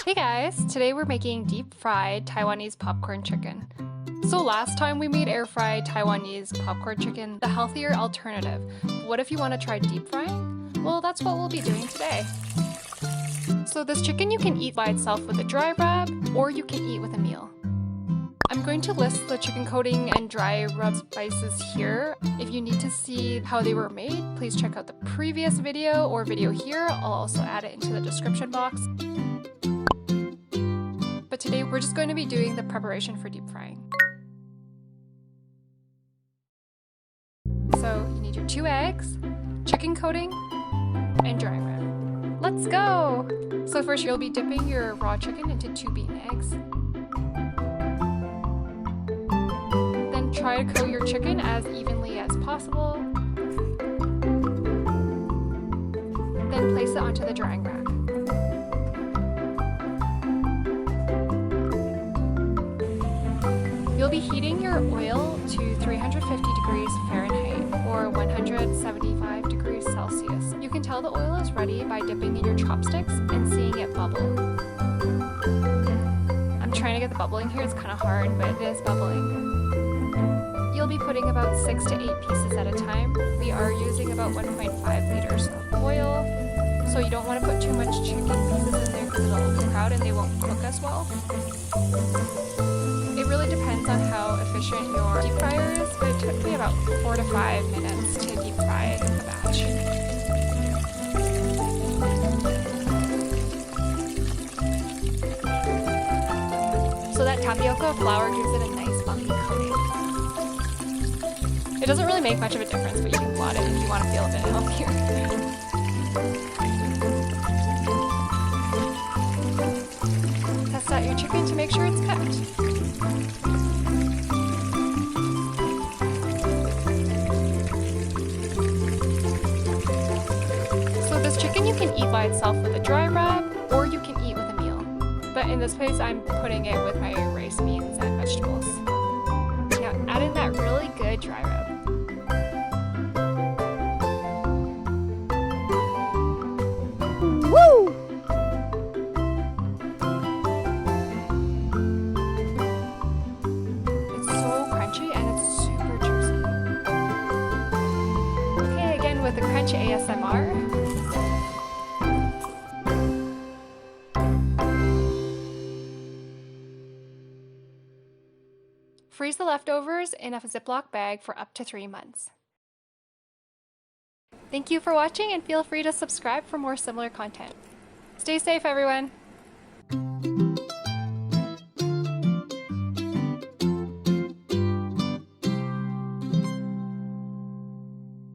Hey guys, today we're making deep fried Taiwanese popcorn chicken. So last time we made air fried Taiwanese popcorn chicken, the healthier alternative. What if you want to try deep frying? Well, that's what we'll be doing today. So this chicken you can eat by itself with a dry rub, or you can eat with a meal. I'm going to list the chicken coating and dry rub spices here. If you need to see how they were made, please check out the previous video or video here. I'll also add it into the description box. But today we're just going to be doing the preparation for deep frying. So you need your 2 eggs, chicken coating, and dry rub. Let's go! So first you'll be dipping your raw chicken into 2 beaten eggs. Then try to coat your chicken as evenly as possible. Then place it onto the drying rack. You'll be heating your oil to 350 degrees Fahrenheit or 175 degrees Celsius. You can tell the oil is ready by dipping in your chopsticks and seeing it bubble. I'm trying to get the bubbling here, it's kind of hard, but it is bubbling. You'll be putting about 6 to 8 pieces at a time. We are using about 1.5 liters of oil, so you don't want to put too much chicken pieces in there because it'll crowd and they won't cook as well. It really depends on how efficient your deep fryer is, but it took me about 4 to 5 minutes to deep fry a batch. So that tapioca flour gives it a nice bumpy coating. It doesn't really make much of a difference, but you can blot it if you want to feel a bit healthier. Test out your chicken to make sure it's cooked. Chicken you can eat by itself with a dry rub, or you can eat with a meal. But in this case, I'm putting it with my rice, beans, and vegetables. Now add in that really good dry rub. Woo! It's so crunchy and it's super juicy. Okay, again with the crunchy ASMR. Freeze the leftovers in a Ziploc bag for up to 3 months. Thank you for watching and feel free to subscribe for more similar content. Stay safe, everyone!